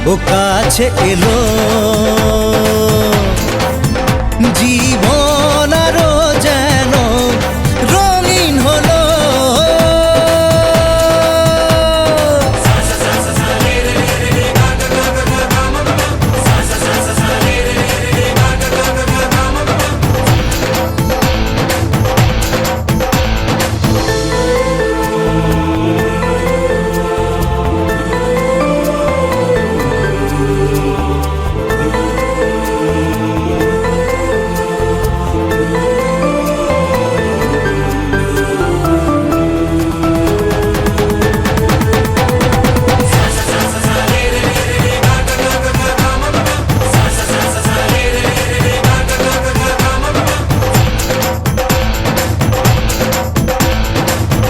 ও কাছে এলো, জীবন আরো যেন রঙিন হলো।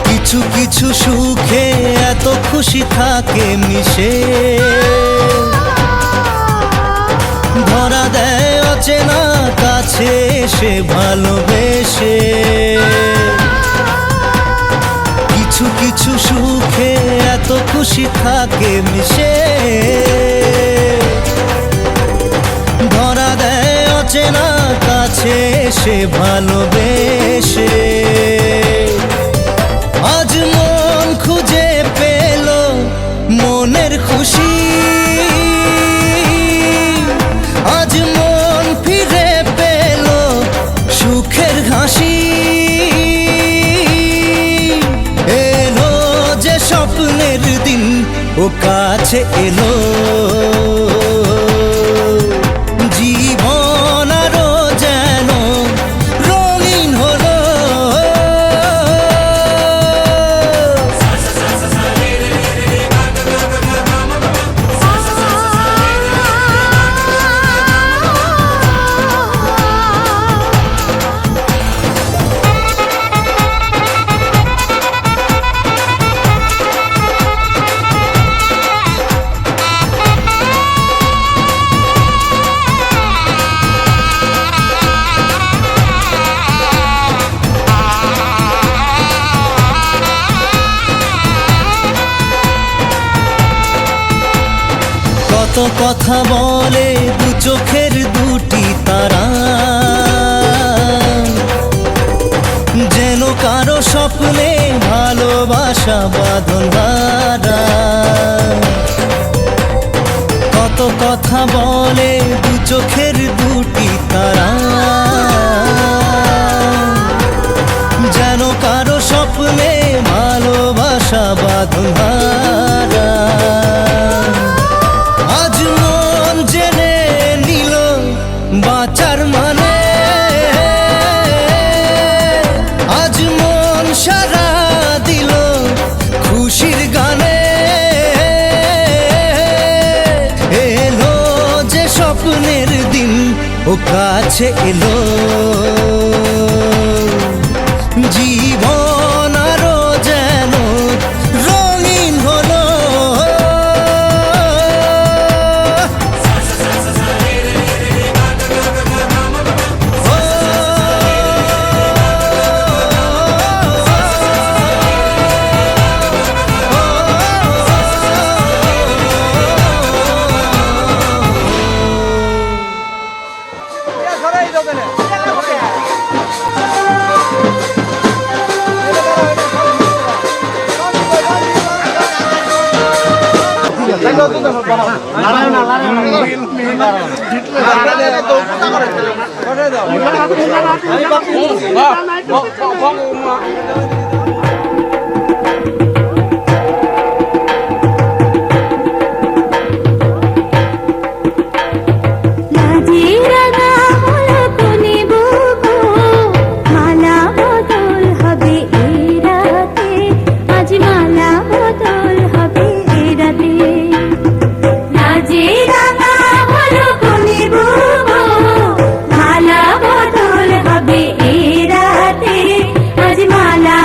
কিছু কিছু সুখে এত খুশি থাকে মিশে, ধরা দেয় অচেনা কাছে এসে ভালোবেসে। কিছু কিছু সুখে এত খুশি থাকে মিশে, ধরা দেয় অচেনা কাছে এসে ভালোবেসে। আজ মন খুঁজে পেল মনের খুশি, আজ মন ফিরে পেল সুখের হাসি। এলো যে স্বপ্নের দিন, ও কাছে এলো, জীবন আরো যেন রঙিন হলো। কত কথা বলে দু চোখের দুটি তারা, যেন কারো স্বপ্নে ভালোবাসা বাঁধন হারা। কত কথা বলে দু চোখের দুটি তারা, যেন কারো স্বপ্নে ভালোবাসা বাঁধন হারা। আজ মন জেনে নিল বাঁচার মানে, আজ মন সারা দিল খুশির গানে। এলো যে স্বপ্নের দিন, ও কাছে এলো, জীবন আরো যেন রঙিন হলো। মালা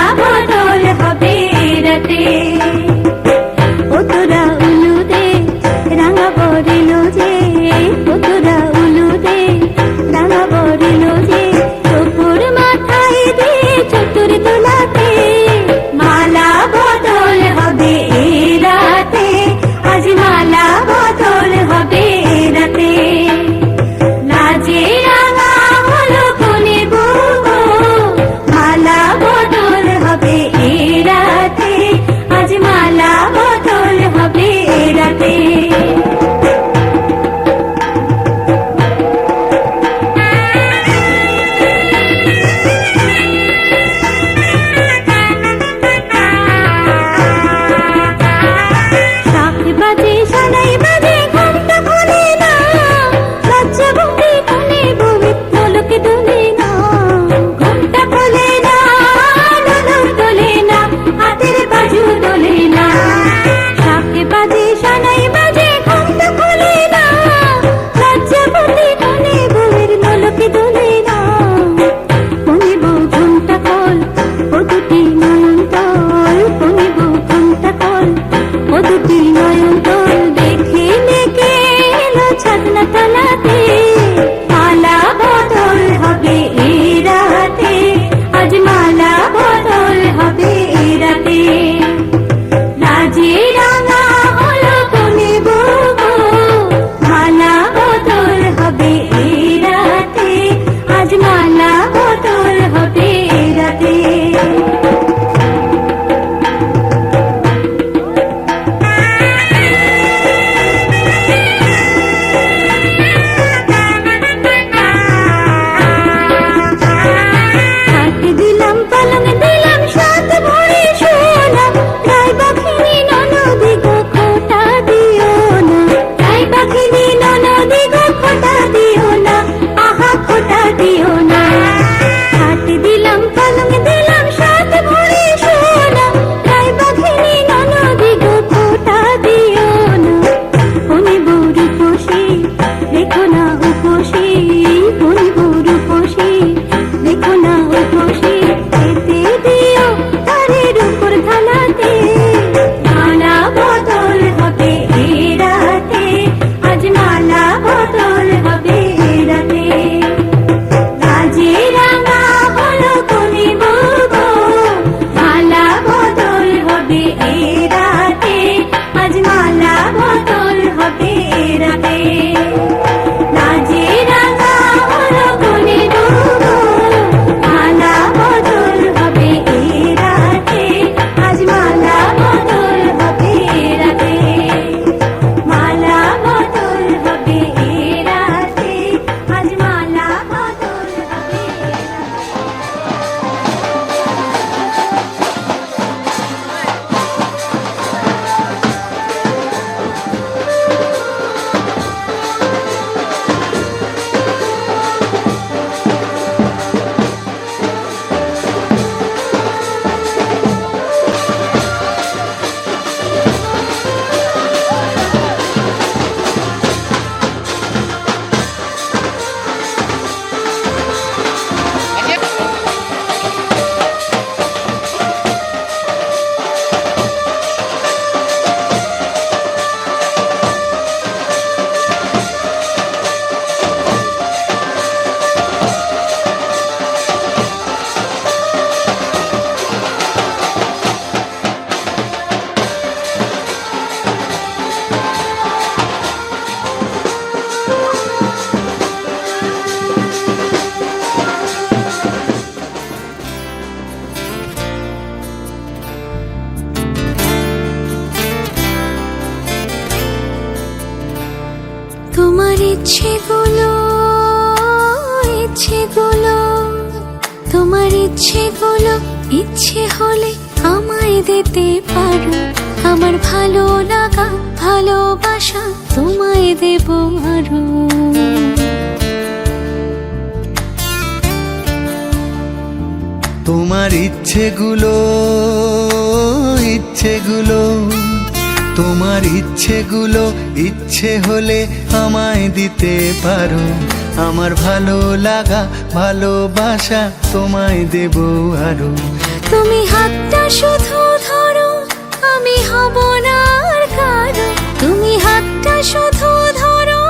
জান্নাত তলাতে মালা বদল হবে এই রাতে, আজ মালা বদল হবে এই রাতে। রাজে রাঙা হলো কোনে বউ, মালা বদল হবে এই রাতে, আজ মালা বদল হবে এই রাতে। তোমার ইচ্ছেগুলো, ইচ্ছেগুলো, তোমার ইচ্ছেগুলো ইচ্ছে হলে আমায় দিতে পারো। আমার ভালো লাগা ভালোবাসা তোমায় দেব আরো। তোমার ইচ্ছেগুলো, ইচ্ছেগুলো, তোমার ইচ্ছেগুলো ইচ্ছে হলে আমায় দিতে পারো। আমার ভালো লাগা ভালোবাসা তোমায় দেব আরো। তুমি হাতটা শুধু ধরো, আমি হব না আর কারো। তুমি হাতটা শুধু ধরো,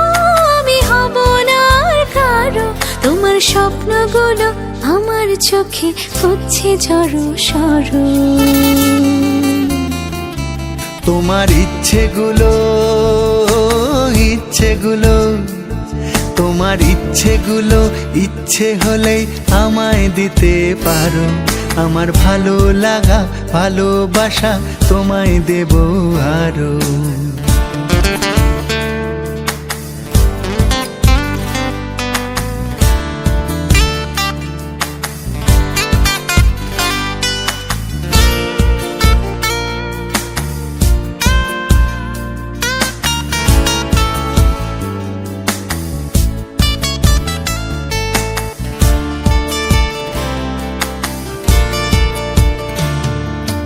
আমি হব না আর কারো। তোমার স্বপ্নগুলো আমার চোখে হচ্ছে জড়ো সরো। তোমার ইচ্ছেগুলো, ইচ্ছেগুলো, তোমার ইচ্ছেগুলো ইচ্ছে হলেই আমায় দিতে পারো। আমার ভালো লাগা ভালোবাসা তোমায় দেব আরো।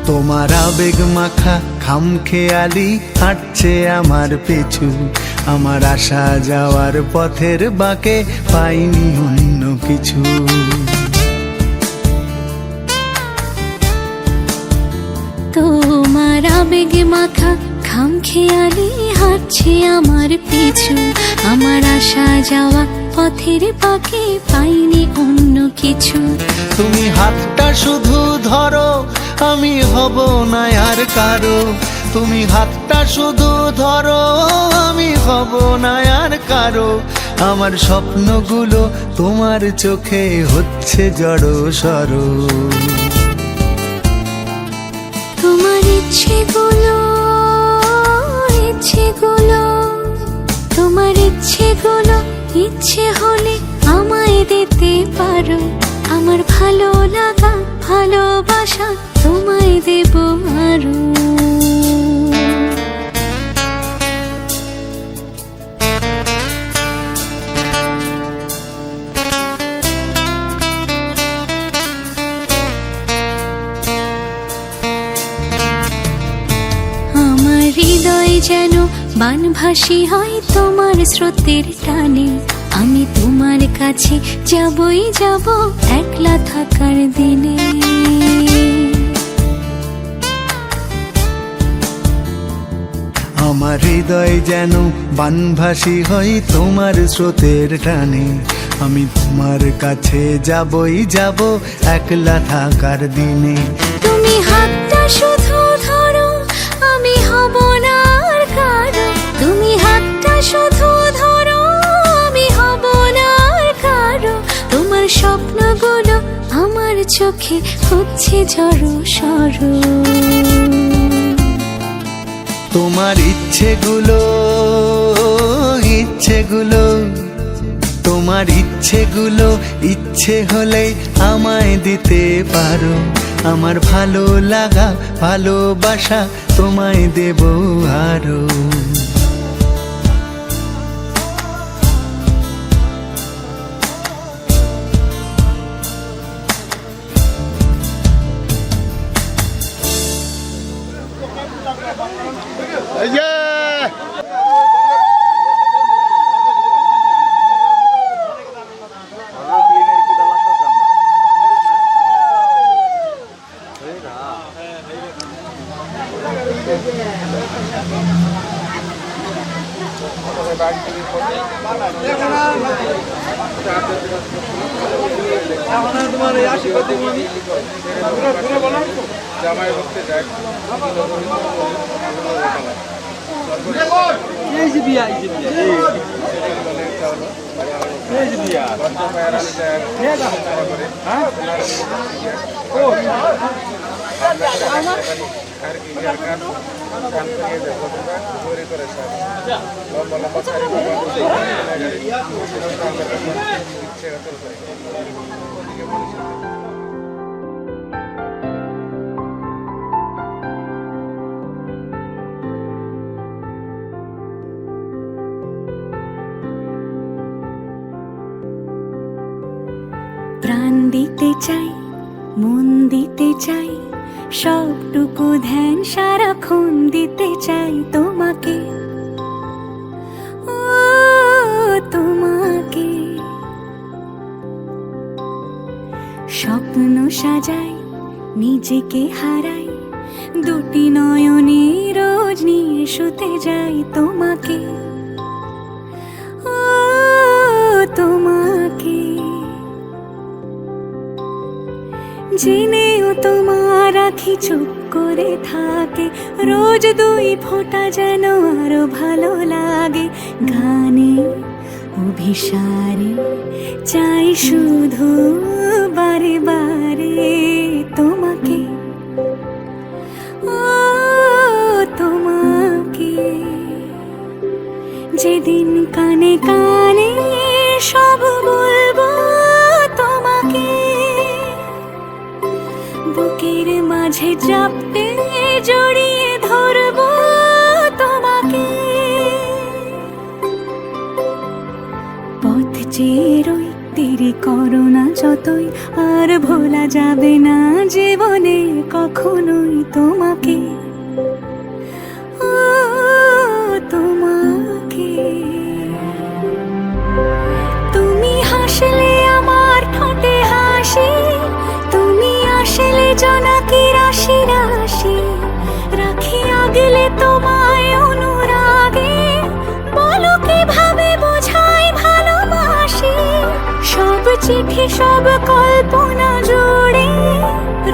তোমার আবেগ মাখা খামখেয়ালি হাঁটছে আমার পিছু। আমার আসা যাওয়ার পথের বাঁকে পাইনি অন্য কিছু। তোমার আবেগ মাখা খামখেয়ালি হাঁটছে আমার পিছু, আমার আসা যাওয়া পথের পাকে পাইনি অন্য কিছু। তুমি হাতটা শুধু ধরো, আমি হব না আর কারো। তুমি হাতটা শুধু ধরো, আমি হব না আর কারো। আমার স্বপ্নগুলো তোমার চোখে হচ্ছে জড় সরো। তোমার ইচ্ছেগুলো, ইচ্ছেগুলো, তোমার ইচ্ছেগুলো ইচ্ছে হলে আমায় দিতে পারো। আমার ভালো লাগা ভালোবাসা তোমায় দেব আরো। আমার হৃদয় যেন বানভাসী হয় তোমার স্রোতের টানে। আমি তোমার কাছে যাবই যাব একলা থাকার দিনে। আমার হৃদয় যেন বানভাসী হয় তোমার স্রোতের টানে। আমি তোমার কাছে যাবই যাব একলা থাকার দিনে। তুমি হাতটা শুধু ধরো, আমি হব না আর কারো। তুমি হাতটা শুধু ধরো, আমি হব না আর কারো। তোমার স্বপ্নগুলো আমার চোখে হচ্ছে ঝড় সরো। তোমার ইচ্ছেগুলো, ইচ্ছেগুলো, তোমার ইচ্ছেগুলো ইচ্ছে হলে আমায় দিতে পারো। আমার ভালো লাগা ভালোবাসা তোমায় দেব আরো। প্রাণ দিতে চাই, মন দিতে চাই, সবটুকু ধ্যান সারাক্ষণ দিতে চাই তোমাকে। ও তোমাকে স্বপ্ন সাজাই, নিজেকে হারাই, দুটি নয়নে রোজ নিয়ে শুতে যাই তোমাকে। ও তোমাকে জেনেও তোমার আখি চুপ করে থাকে, রোজ দুই ফোঁটা যেন আরো ভালো লাগে। গানে অভিসারে চাই শুধু বারে বারে তোমাকে। ও তোমাকে যেদিন কানে কানে সব বলবো তোমাকে, বুকের মাঝে চাপতে জড়িয়ে ধরবো তোমাকে। পথ চেয়ে রই, দেরি করো না যতই, আর ভোলা যাবে না জীবনে কখনোই তোমাকে। ও তোমাকে তুমি হাসলে আমার ঠোঁটে হাসি, তুমি আসলে জোনাকি রাশি রাশি, রাখি আগলে তোমায় চিঠি সব কল্পনা জুড়ে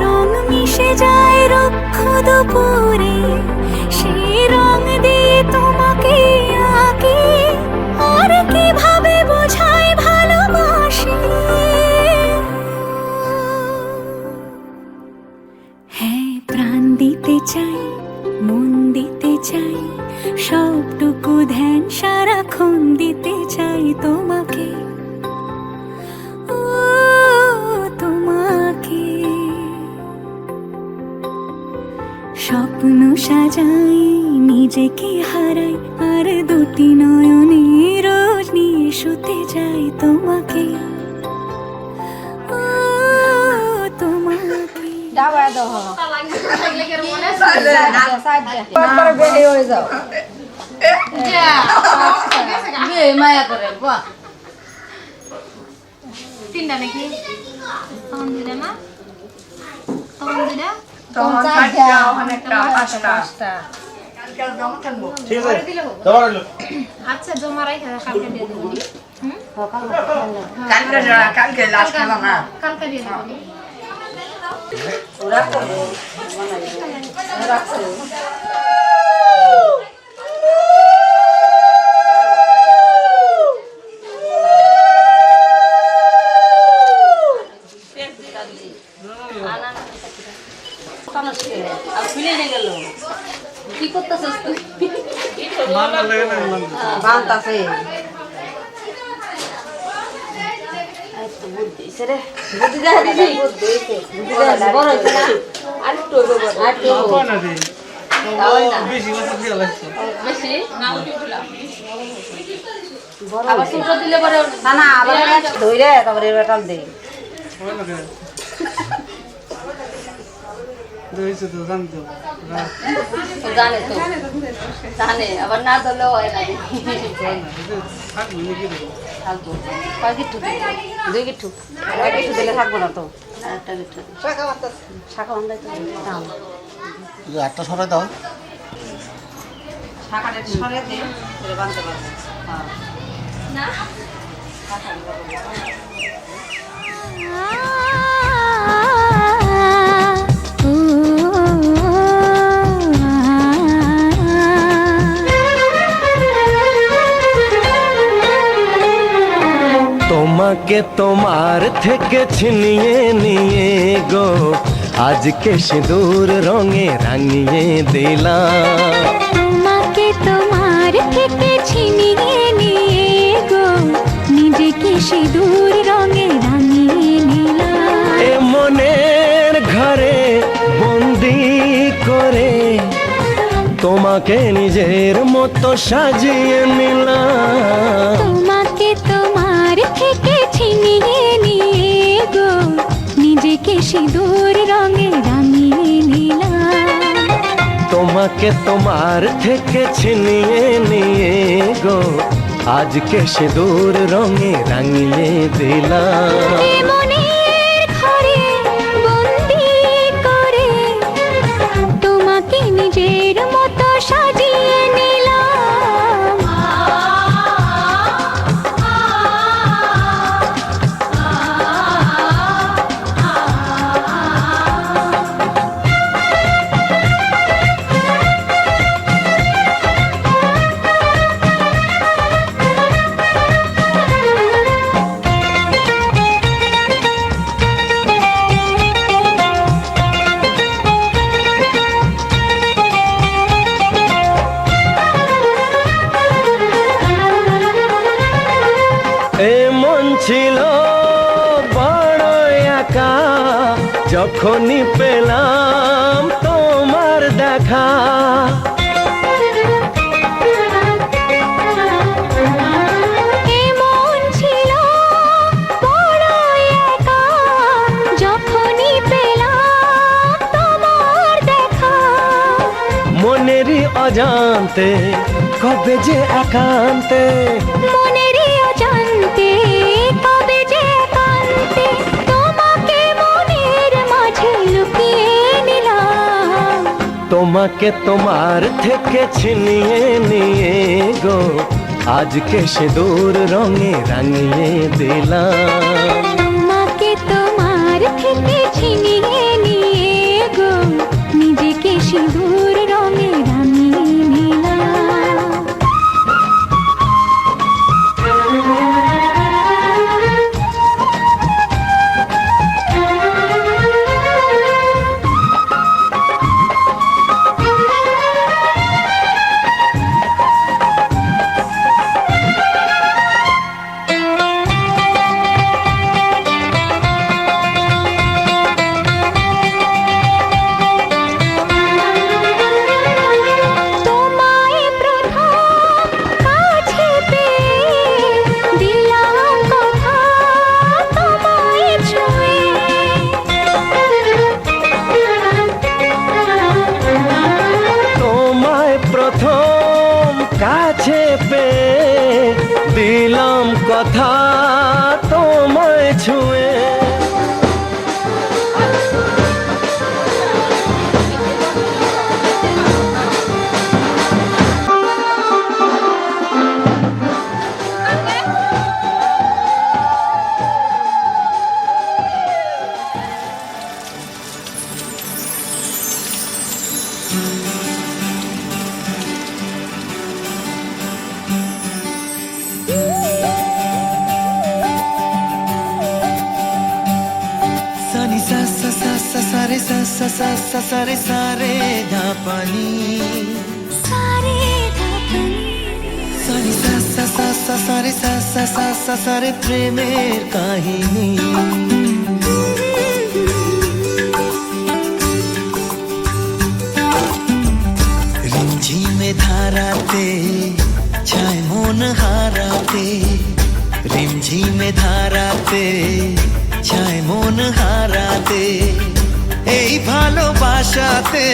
রং মিশে যায় রুক্ষ দুপুরে, সেই রং দিয়ে তোমাকে আঁকি আর কিভাবে বোঝাই ভালোবাসি। হ্যাঁ, প্রাণ দিতে চাই, মন দিতে চাই, সবটুকু ধ্যান সারাক্ষণ দিতে চাই তোমাকে, ও তোমাকে। স্বপ্ন সাজাই, নিজেকে হারাই, আর দুটি নয়নে রোজ নিয়ে শুতে যাই তোমাকে, ও তোমাকে। মায়া করে বাহ তিনটা নাকি তখন দিলে না তখন দিলে তখন চারটা ওখানে একটা পাঁচটা ঠিক আছে তোমার হলো আচ্ছা জমা রাখা কালকে দিয়ে দেবো কালকে লাস্ট খেলা না কালকে দিয়ে দেবো ওরা করবো রাখছে কি করতেছিস তুই বানতাছে বুদ্ধি দেখা দিছি বড় হয়েছে না আর একটু বেশি আবার ছোট দিলে পরে না আবার ধরে তারপরে টান দেই জানে তো জানে আবার না ধরলেও হয় না থাকবো কয় গিট্টু দুই গিট্টু এক গিট্টু দিলে থাকবো না তো একটা গিট্টু শাখা বান্ধাই তো দাম একটা সরাই দাও, শাখাটা সরে দিয়ে বাঁধতে পারবো হ্যাঁ না তোমাকে তোমার থেকে ছিনিয়ে নিয়ে গো আজকে সিঁদুর রঙে রাঙিয়ে দিলাম। তোমাকে তোমার থেকে ছিনিয়ে নিয়ে গো নিজেকে সিঁদুর রঙে রাঙিয়ে নিলাম। এ মনের ঘরে বন্দি করে তোমাকে নিজের মতো সাজিয়ে নিলাম। তোমাকে তোমার থেকে ছিনিয়ে নিয়ে গো নিজেকে সিঁদুর রঙে রাঙিয়ে নিলাম। তোমাকে তোমার থেকে ছিনিয়ে নিয়ে গো আজকে সিঁদুর রঙে রাঙিয়ে দিলাম। এ মনের ঘরে বন্দি করে তোমাকে নিজের মতো সাজিয়ে নিলাম। ছিল বড় একা যখনই পেলাম তোমার দেখা। এমন ছিল বড় একা যখনই পেলাম তোমার দেখা। মনেরই অজান্তে কবে যে একান্তে, মনেরই অজান্তে কবে যে একান্তে তোমাকে মনের মাঝে লুকিয়ে নিলাম। তোমাকে তোমার থেকে ছিনিয়ে নিয়ে গো আজকে সিঁদুর রঙে রাঙিয়ে দিলাম। সিঁদুর রঙে রাঙি নীলা। কাছে পেয়ে দিলাম কথা তোমায় ছুঁয়ে। সারে সারে ধাপানি সারে সারে সারে প্রেমের কাহিনী। রিমঝিমে ধারাতে চায় মন হারাতে, রিমঝিমে ধারাতে চায় মন হারাতে। এই ভালোবাসাতে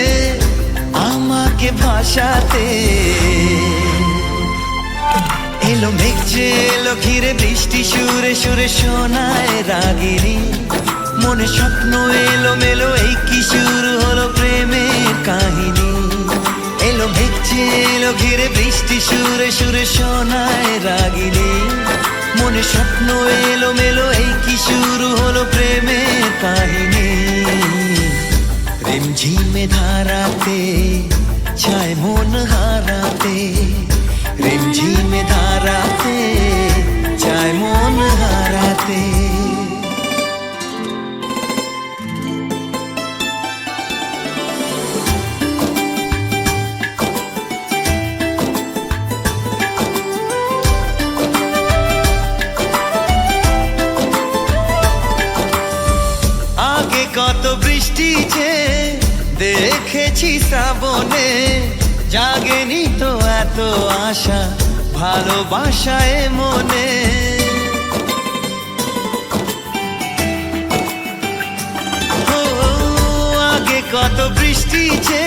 আমাকে ভাসাতে এলো মেঘ যে এলো ঘিরে বৃষ্টি সুরে সুরে শোনায় রাগিনী। মনে স্বপ্ন এলো মেলো এই কি শুরু হলো প্রেমের কাহিনী। এলো মেঘ যে এলো ঘিরে বৃষ্টি সুরে সুরে শোনায় রাগিনী। মনে স্বপ্ন এলো মেলো এই কি শুরু হলো প্রেমের কাহিনী। রিমঝিমে ধারাতে চায় মন হারাতে, রিমঝিমে ধারাতে চায় মন হারাতে। আগে কত বৃষ্টি যে দেখেছি শ্রাবণে, জাগেনি তো এত আশা ভালোবাসায় মনে। ও আগে কত বৃষ্টি যে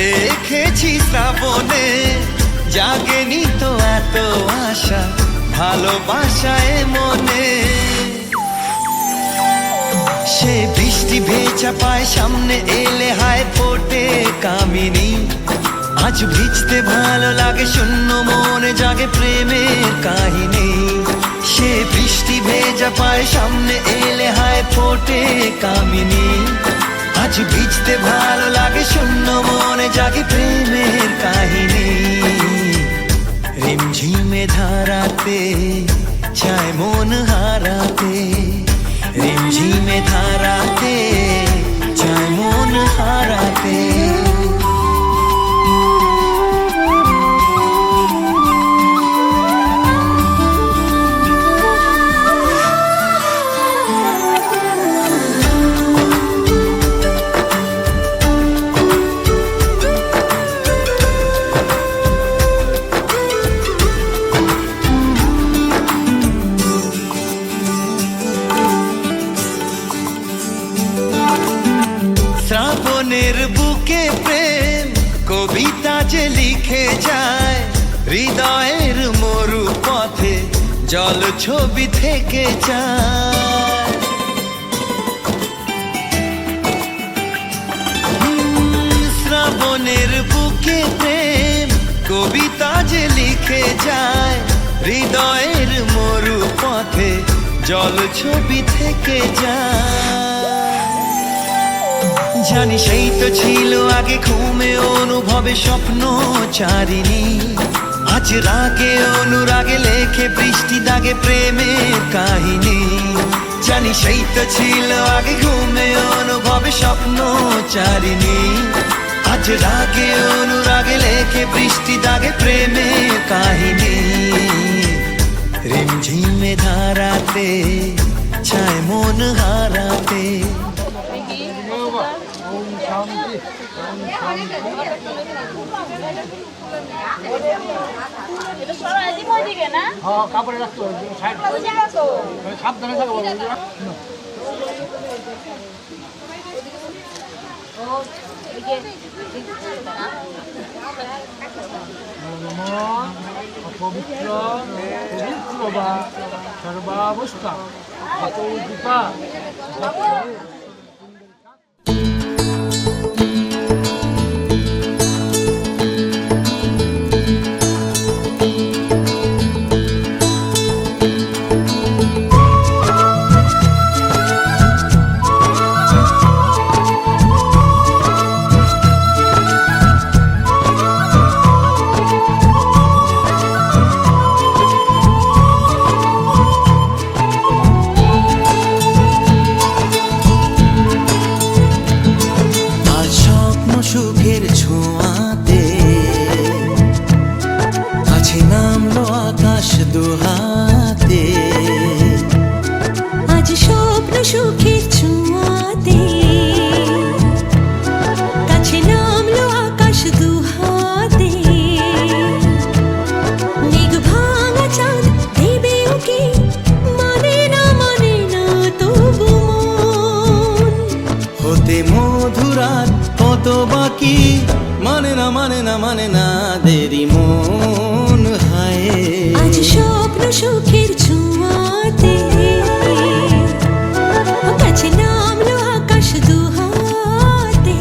দেখেছি শ্রাবণে, জাগেনি তো এত আশা ভালোবাসায় মনে। সে বৃষ্টি ভেজা পায় সামনে এলে হায় ফোটে কামিনী। আজ ভিজতে ভালো লাগে শূন্য মনে জাগে প্রেমের কাহিনী। সে বৃষ্টি ভেজা পায় সামনে এলে হায় ফোটে কামিনী। আজ ভিজতে ভালো লাগে শূন্য মনে জাগে প্রেমের কাহিনী। রিমঝিমে ধারাতে চায় মন হারাতে, রিমঝিমে ধারাতে চায় মন হারাতে। শ্রাবণের বুকে প্রেম কবিতা যে লিখে যায়, হৃদয়ের মরু পথে জল ছবি থেকে যায়। শ্রাবণের বুকে প্রেম কবিতা যে লিখে যায়, হৃদয়ের মরু পথে জল ছবি থেকে যায়। জানি সেই তো ছিল আগে ঘুমে অনুভবে স্বপ্ন চারিণী, আজ রাগে অনুরাগে লেখে বৃষ্টি দাগে প্রেমের কাহিনী। জানি সেই তো ছিল আগে ঘুমে অনুভবে স্বপ্ন চারিণী, আজ রাগে অনুরাগে লেখে বৃষ্টি দাগে প্রেমের কাহিনী। রিমঝিমে ধারাতে চায় মন হারাতে, পবিত্র বা সর্বাবস্থা দীপা। সুখের ছোঁয়াতে কাছে নামলো আকাশ দুহাতে, আজ স্বপ্ন সুখের ছোঁয়াতে কাছে নামলো আকাশ দুহাতে। মেঘ ভাঙা চাঁদ দেবে ওকে মানে না তবু মন হতে মধুরাত কত বাকি মানে না দেরি মন হায়। আজ স্বপ্ন সুখের ছোঁয়াতে কাছে নামলো আকাশ দুহাতে।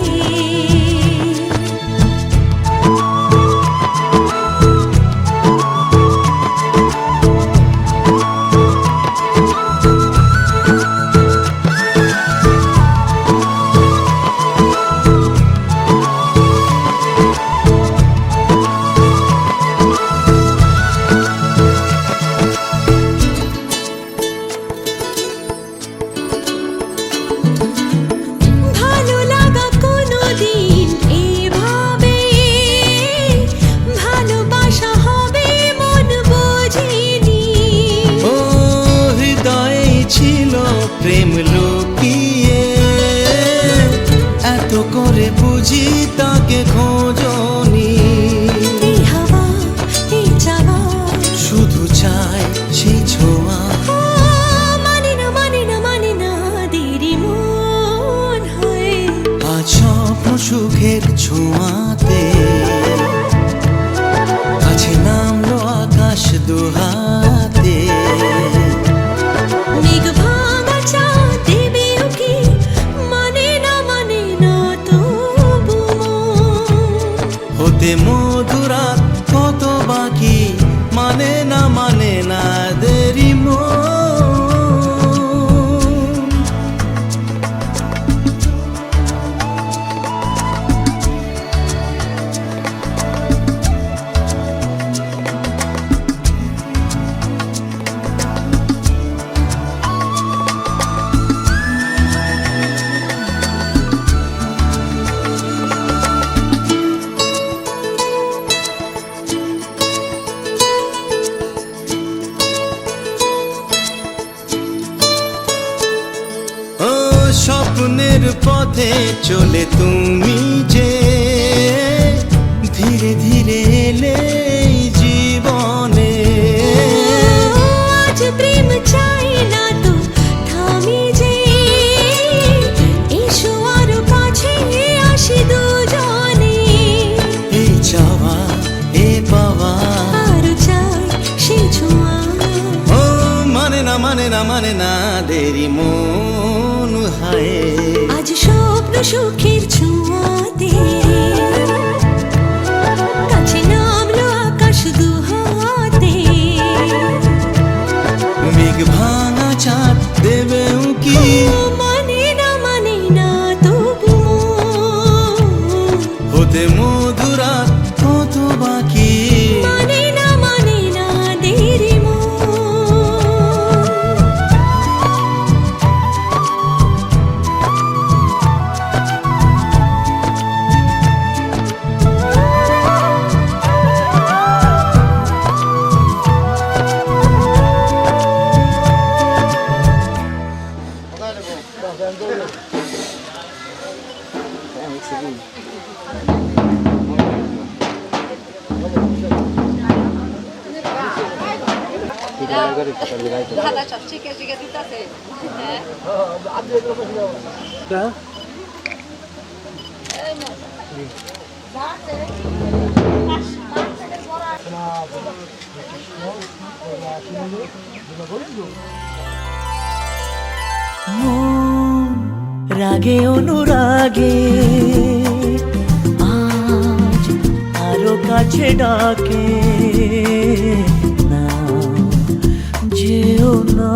প্রেম লুকিয়ে এত করে বুঝি তাকে খোঁজনি, এই হাওয়া এই চাওয়া শুধু চাই সেই ছোঁয়া মানে না দেরি মন হয়। আজ স্বপ্ন সুখের ছোঁয়াতে কাছে নামলো আকাশ দুহাতে। মেঘ ভাঙা চাঁদ দেবে ওকে মানে না তবু হতে মধুরাত কত বাকি মানে না দেরি মন। স্বপ্নের পথে চলে তুমি যে ধীরে ধীরে এলে জীবনে। আজ প্রেম চাই না তো থামি যে এসো আরো কাছে আসি দুজনে। এই চাওয়া এ পাওয়া আরো চাই সেই ছোঁয়া ও মানে না দেরি মন হায়। আজ স্বপ্ন সুখের ছোঁয়াতে কাছে নামলো আকাশ দুহাতে। মেঘ ভাঙা চাঁদ দেবে উকি মানে না তবু সব শিখে শিখে দিতেছে। রাগে অনুরাগে আজ আরো কাছে ডাকে না, যেও না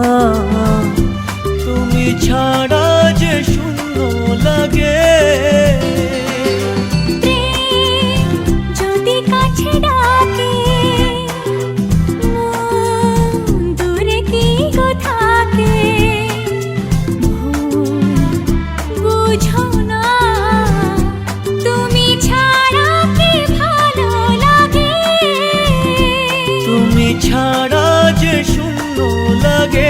তুমি ছাড়া যে শূন্য লাগে। যদি কাছে ডাকে দূরে কি গো থাকে, বুঝো না তুমি ছাড়া কি ভালো লাগে। তুমি ছাড়া যে শূন্য লাগে।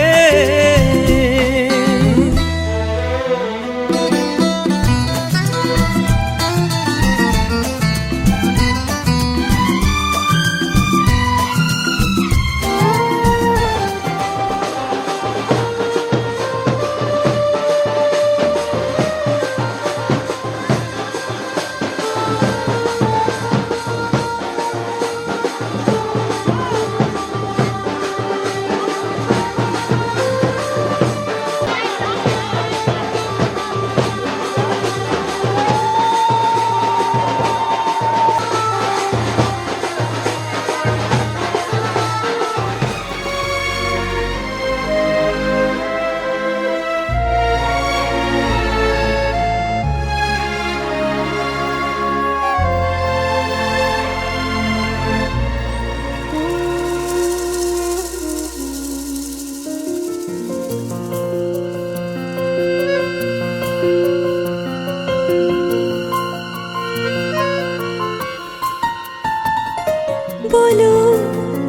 বলো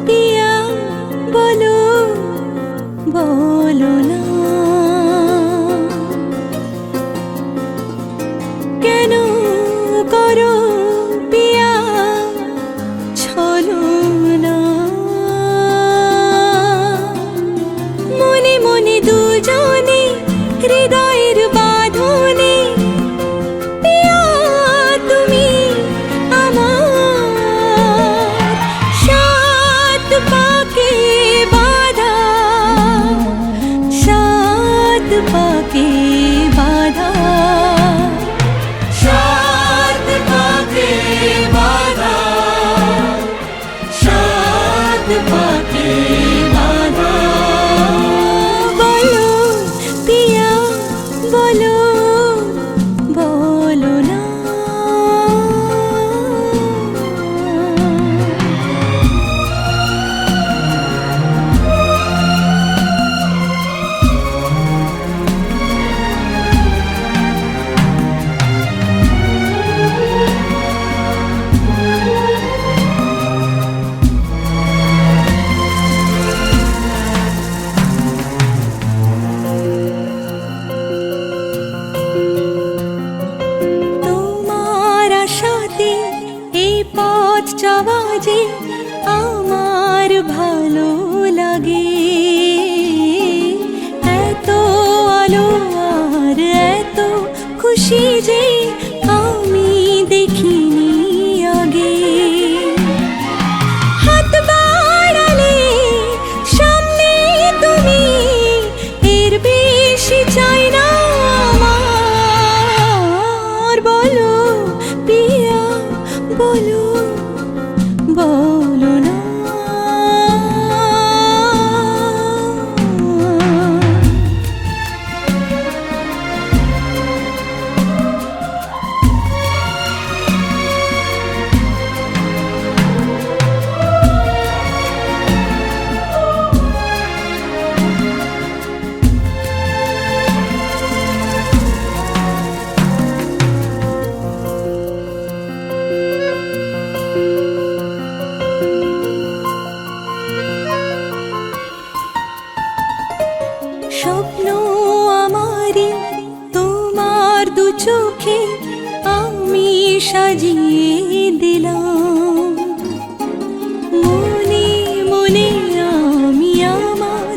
পিয়া বলো, বলো না কেন করো পিয়া ছলো না। মনে মনে দুজনে হৃদয়ের বাঁধনে পিয়া তুমি আমার সাত পাকে বাঁধা, সাত পাকে বাঁধা, সাত পাকে বাঁধা, সাত পাকে বাঁধা। বলো পিয়া বলো, বলো না তোমার আশাতে এই পথ চলা যে আমার ভালো লাগে। এত আলো আর এত খুশি যে আমি দেখিনি আগে। হাত বাড়ালে সামনে তুমি, এর বেশি চাই না আমার। বলো পিয়া বলো, বলো না স্বপ্ন আমারি তোমার দু চোখে আমি সাজিয়ে দিলাম। মনে মনে আমি আমার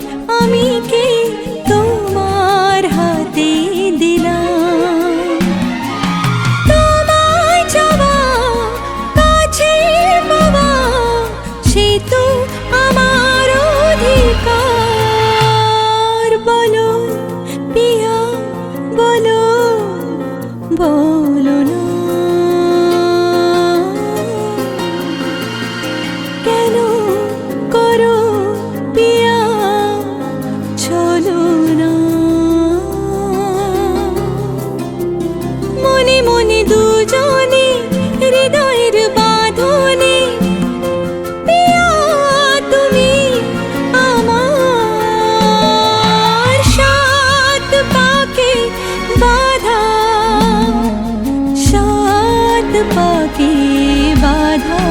বলো না মনে মনে দুজনে হৃদয়ের বাঁধনে পিয়া তুমি আমার সাত পাকে বাঁধা সাত পাকে বাঁধা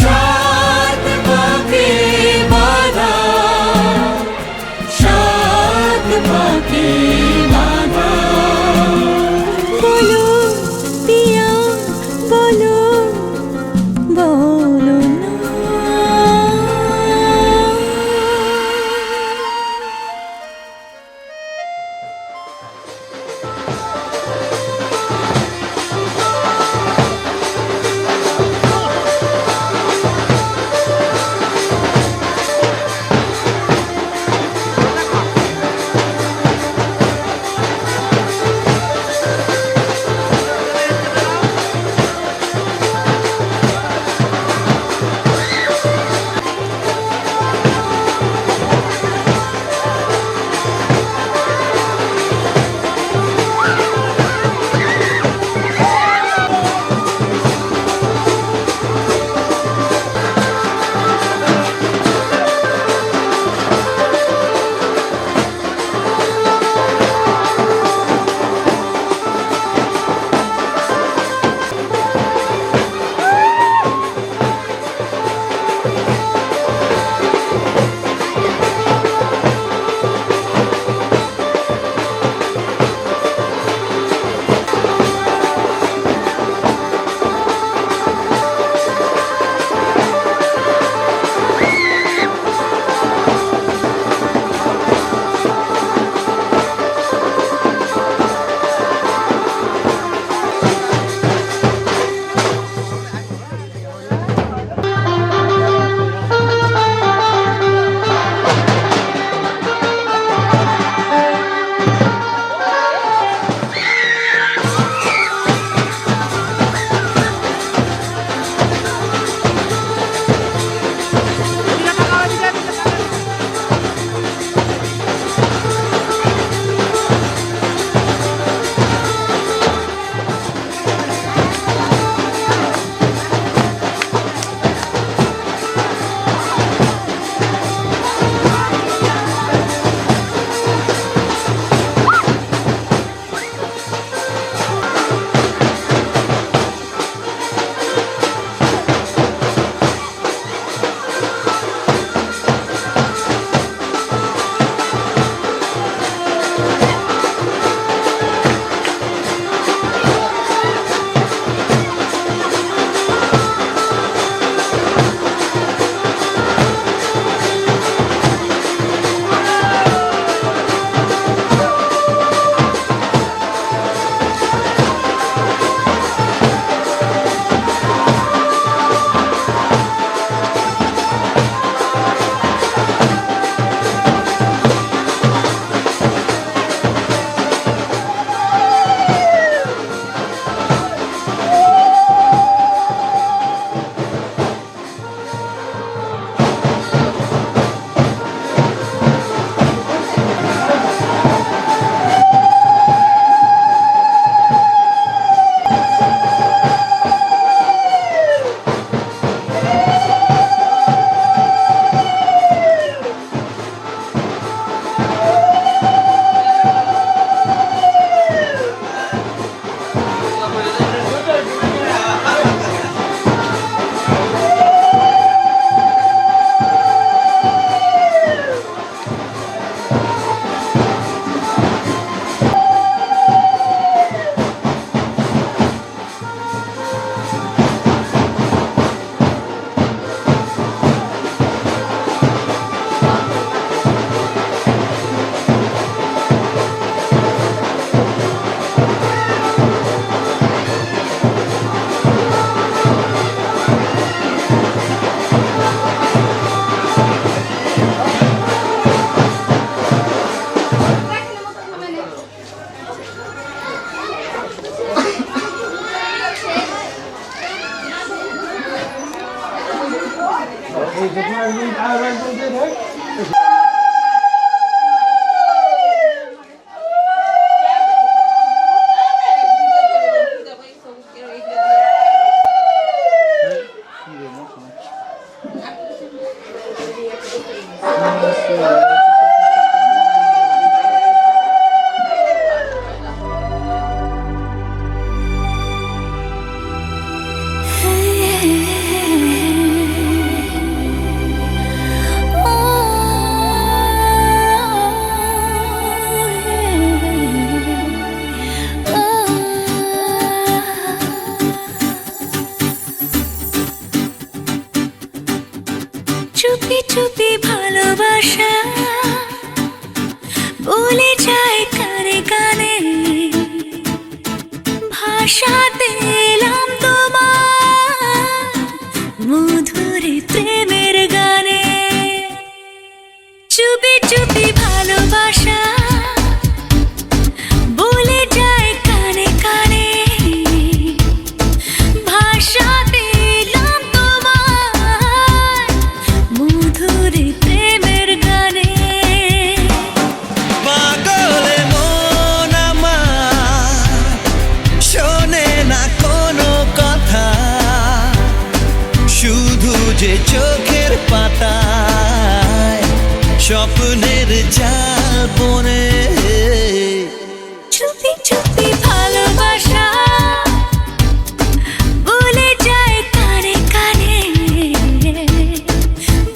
সাত পাকে বাঁধা সাত পাকে বাঁধা বলো পিয়া বলো বলো না চুপি চুপি ভালোবাসা বলে যায় কানে কানে, ভাষাতে এলাম তোমার মধুর প্রেমের গানে। চুপি চুপি ভালোবাসা বলে যায় কানে কানে, ভাষাতে এলাম তোমার মধুর প্রেমের গানে। পাগলে মন আমার শোনে না কোনো কথা, শুধু যে চোখের পাতায় স্বপ্নের জাল বনে। চুপি চুপি ভালোবাসা বলে যায় কানে কানে,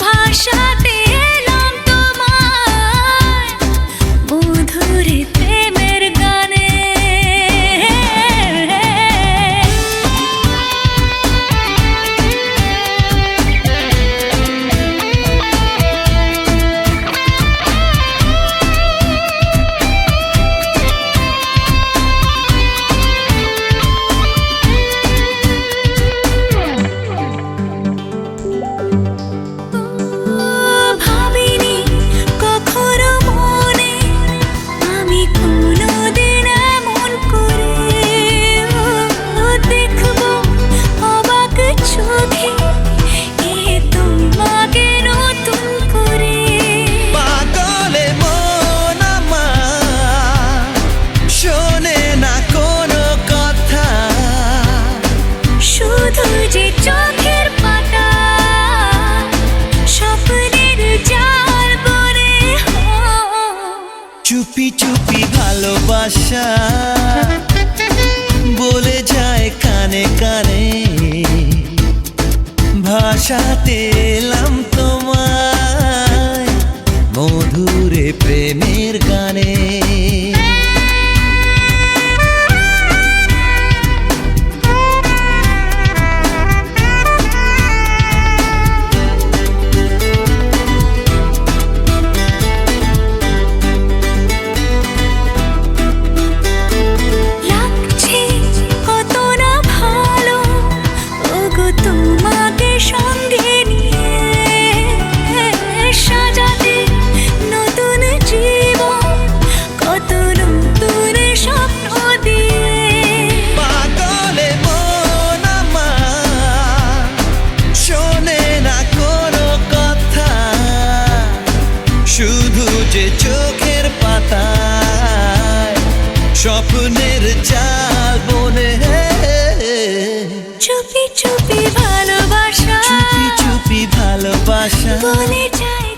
ভাষাতে এলাম তোমার মধুর প্রেমের গানে। ভাবিনি কখনো মনে আমি কোনোদিন এমন করে দেখবো অবাক চোখে এ তোমাকে নতুন করে। পাগলে মন আমার শোনে না কোনো কথা, শুধু যে চোখের পাতা স্বপ্নের জাল বনে। চুপি চুপি ভালোবাসা বলে যায় কানে কানে, ভাষাতে এলাম তোমায় মধুরে প্রেমের গানে। লাগছে কত না ভালো ওগো তোমাকে সঙ্গে নিয়ে, সাজাতে নতুন জীবন কত নতুন স্বপ্ন দিয়ে। পাগলে মন আমার শোনে না কোনো কথা, শুধু যে চোখের পাতায় স্বপ্নের জাল বনে। চুপি চুপি ভালোবাসা চুপি চুপি ভালোবাসা বলে যায়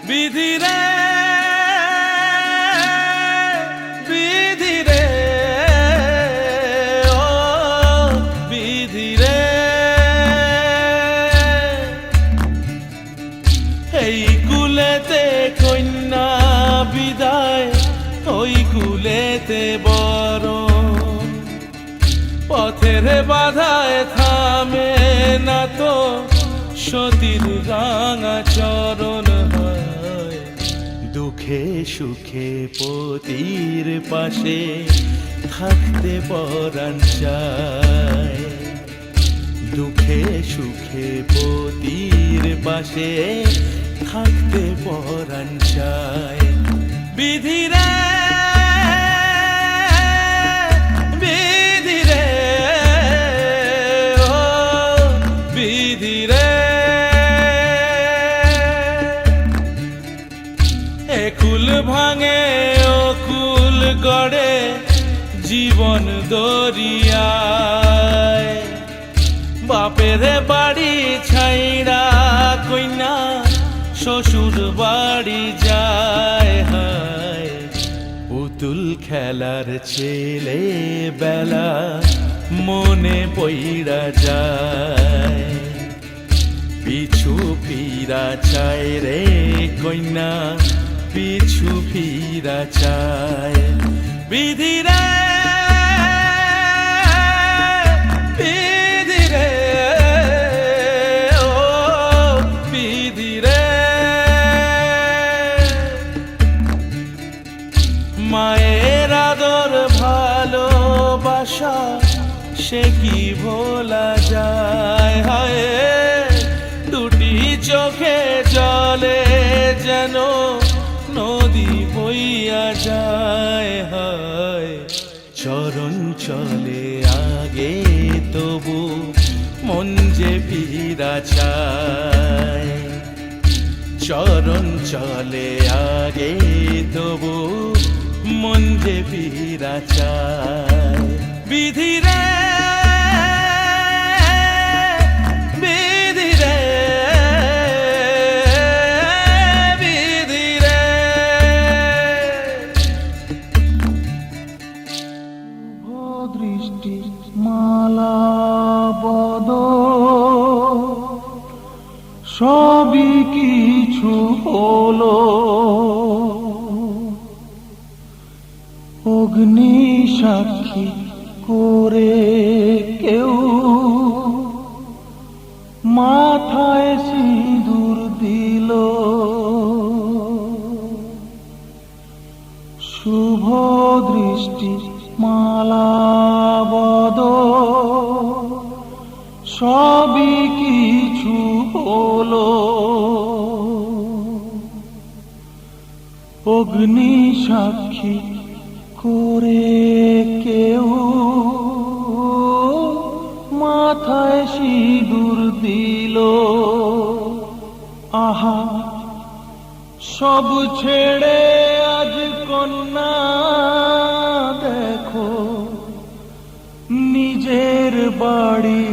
বিধিরে বিধিরে ও বিধিরে এই কুলেতে কন্যা বিদায় ওই কুলেতে বড় পথের বাধায় থামে না তো সতীর রাঙা চরণ হয় দুঃখে সুখে পতির পাশে থাকতে পরাণ চায় দুঃখে সুখে পতির পাশে থাকতে পরাণ চায় বিধিরে বিধিরে ও বিধিরে একুল ভাঙে ও কুল গড়ে জীবন দরিয়ায় বাপের বাড়ি ছাইড়া কইনা শ্বশুর বাড়ি যায় হায় পুতুল খেলার ছেলে বেলা মনে পইড়া যায় পিছু ফিরা চায় রে কইনা পিছু ফিরা চায় বিধিরে বিধিরে ও বিধিরে মায়ের আদর ভালোবাসা সে কি ভোলা যায় হায় দুটি চোখে জলে যেন নদী বইয়া যায় হায় চরণ চলে আগে তবু মন যে ফিরা চায় চরণ চলে আগে তবু মন যে ফিরা চায় বিধিরে বিধিরে বিধিরে দৃষ্টি মালা বদ সবই কিছু হলো অগ্নি সাক্ষী করে কেউ মাথায় সিঁদুর দিল শুভ দৃষ্টি মালা বদ সবই কিছু হলো অগ্নি সাক্ষী করে কেউ মাথায় সিঁদুর দিল আহা সব ছেড়ে আজ কন্যা দেখো নিজের বাড়ি